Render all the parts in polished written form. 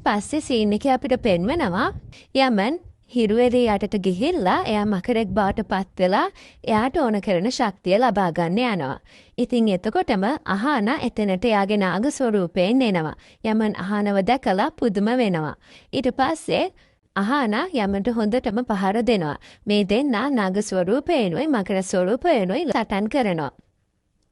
පස්සේ සීන් එකේ අපිට පෙන්වනවා යමන් හිරුවෙරි යටට ගිහිල්ලා එයා මකරෙක් බවට පත් වෙලා එයාට ඕන කරන ශක්තිය ලබා ගන්න යනවා. ඉතින් එතකොටම අහාන එතනට එයාගේ නාග ස්වරූපයෙන් එනවා. යමන් අහානව දැකලා පුදුම වෙනවා. ඊට පස්සේ අහාන යමන්ට හොඳටම පහර දෙනවා. මේ දෙන්නා නාග ස්වරූපයෙන්ුයි මකර ස්වරූපයෙන්ුයි සටන් කරනවා.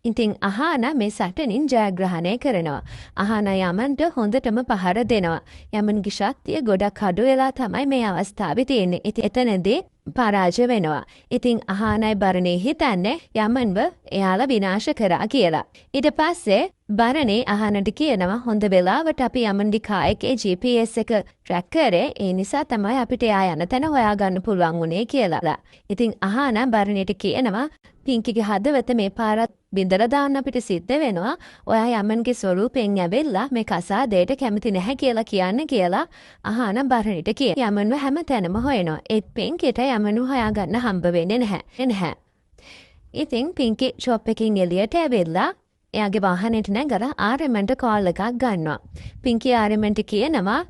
ඉතින් අහාන මේ සටනින් ජයග්‍රහණය කරනවා. අහාන යමන්ට හොඳටම පහර දෙනවා. යමන්ගේ ශක්තිය ගොඩක් අඩු වෙලා තමයි මේ අවස්ථාවේ තියෙන්නේ. ඉතින් එතනදී පරාජය වෙනවා. ඉතින් අහානයි බරණේ හිතන්නේ යමන්ව එයාලා විනාශ කරා කියලා. ඊට පස්සේ බරණේ අහානට කියනවා හොඳ වෙලාවට අපි යමන්ගේ කායකේ GPS එක ට්‍රැක් කරේ. ඒ නිසා තමයි අපිට එයා යන තැන හොයාගන්න පුළුවන් වුණේ කියලා. ඉතින් අහාන බරණේට කියනවා පින්කිගේ හදවත මේ පාරත් බින්දලා දාන්න අපිට සිද්ධ වෙනවා. ඔයා යමන්ගේ ස්වරූපයෙන් ඇවිල්ලා මේ කසාදයට කැමති නැහැ කියලා කියන්න කියලා අහාන බරණේට කිය. යමන්ව හැම තැනම හොයනවා. ඒත් පින්කිට යමන්ව හොයාගන්න හම්බ වෙන්නේ නැහැ. ඉතින් පින්කි ෂොප් එකකින් එළියට ඇවිල්ලා එයාගේ වාහනේට නැගලා ආරෙමන්ට කෝල් එකක් ගන්නවා. පින්කි ආරෙමන්ට කියනවා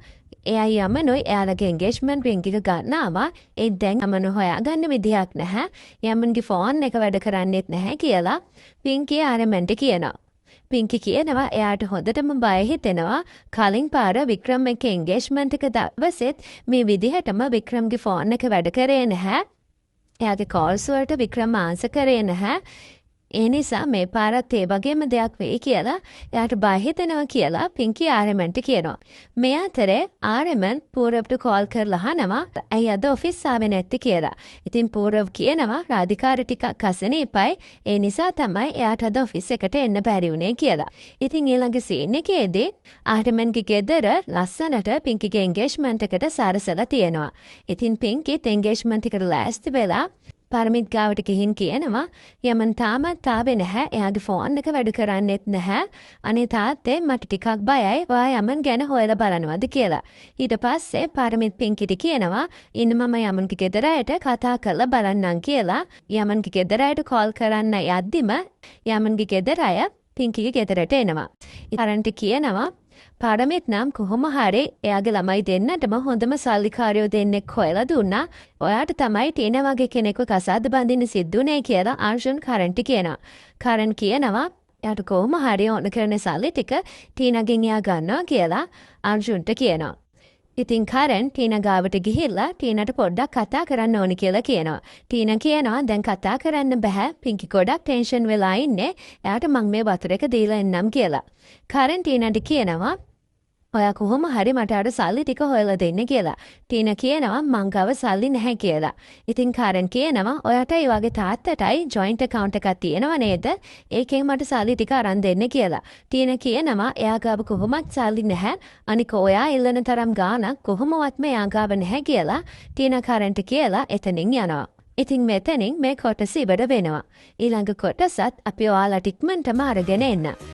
එයා යමනුයි එයාලගේ එන්ගේජ්මන්ට් රින්ග් එක ගන්නවා. ඒ දැන් යමනු හොයාගන්න විදියක් නැහැ. යමන්ගේ ෆෝන් එක වැඩ කරන්නේත් නැහැ කියලා පින්කි ආරෙමන්ට කියනවා. පින්කි කියනවා එයාට හොඳටම බය හිතෙනවා. කලින් පාර වික්‍රම් එක්ක එන්ගේජ්මන්ට් එක දවසෙත් මේ විදිහටම වික්‍රම්ගේ ෆෝන් එක වැඩ කරේ නැහැ. එයාගේ කෝල්ස් වලට වික්‍රම් ආන්සර් කරේ නැහැ. ඒ නිසා මේ පාරත් ඒ වගේම දෙයක් වෙයි කියලා එයාට බය හිතෙනවා කියලා පින්කි ආරෙමන්ට කියනවා. මේ අතරේ ආරෙමන් පූරව්ට කෝල් කරලා අහනවා ඇයි අද ඔෆිස් ආවේ නැත්තේ කියලා. ඉතින් පූරව් කියනවා රාධිකාර ටිකක් අසනීපයි. ඒ නිසා තමයි එයාට අද ඔෆිස් එකට එන්න බැරි වුණේ කියලා. ඉතින් ඊළඟ සීන් එකේදී ආරෙමන්ගේ ගෙදර ලස්සනට පින්කිගේ එන්ගේජ්මන්ට් එකට සරසලා තියෙනවා. ඉතින් පින්කිත් එන්ගේජ්මන්ට් එකට ලෑස්ති වෙලා පරමිත් ගාවට ගිහින් කියනවා යමන් තාමත් ආවේ නැහැ. එයාගේ ෆෝන් එක වැඩ කරන්නේත් නැහැ. අනේ තාත්තේ මට ටිකක් බයයි. ඔයා යමන් ගැන හොයලා බලනවද කියලා. ඊට පස්සේ පරමිත් පින්කිට කියනවා ඉන්න මම යමන්ගේ ගෙදර අයට කතා කරලා බලන්නම් කියලා. යමන්ගේ ගෙදර අයට කෝල් කරන්න යද්දිම යමන්ගේ ගෙදර අය පින්කිගේ ගෙදරට එනවා. ඉතින් කියනවා පාරමිත් නම් කොහොම හරි එයාගේ ළමයි දෙන්නටම හොඳම සල්ලිකාරයෝ දෙන්නෙක් හොයලා දුන්නා. ඔයාට තමයි ටීනා වගේ කෙනෙක්ව කසාද බඳින්න සිද්ධුනේ කියලා අර්ජුන් කරන්ට කියනවා. කරන් කියනවා එයාට කොහොම හරි ඕන කරන සල්ලි ටික ටීනාගෙන් එයා ගන්නවා කියලා අර්ජුන්ට කියනවා. ඉතින් කරන් ටීනා ගාවට ගිහිල්ලා ටීනාට පොඩ්ඩක් කතා කරන්න ඕනි කියලා කියනවා. ටීනා කියනවා දැන් කතා කරන්න බෑ. පින්කි ගොඩක් ටෙන්ෂන් වෙලා ඉන්නේ. එයාට මං මේ වතුර එක දීලා එන්නම් කියලා. කරන් ටීනාට කියනවා ඔයා කොහොම හරි මට අර සල්ලි ටික හොයලා දෙන්න කියලා. ටීනා කියනවා මං ගාව සල්ලි නැහැ කියලා. ඉතින් කරන් කියනවා ඔයාටයි වගේ තාත්තටයි ජොයින්ට් account එකක් තියෙනව නේද? ඒකෙන් මට සල්ලි ටික අරන් දෙන්න කියලා. ටීනා කියනවා එයා ගාව කොහොමත් සල්ලි නැහැ. අනික ඔයා ඉල්ලන තරම් ගාණක් කොහොමවත්ම එයා ගාව නැහැ කියලා ටීනා කරන්ට කියලා එතනින් යනවා. ඉතින් මෙතනින් මේ කොටස ඉවර වෙනවා. ඊළඟ කොටසත් අපි ඔයාලට ඉක්මනටම අරගෙන එන්න.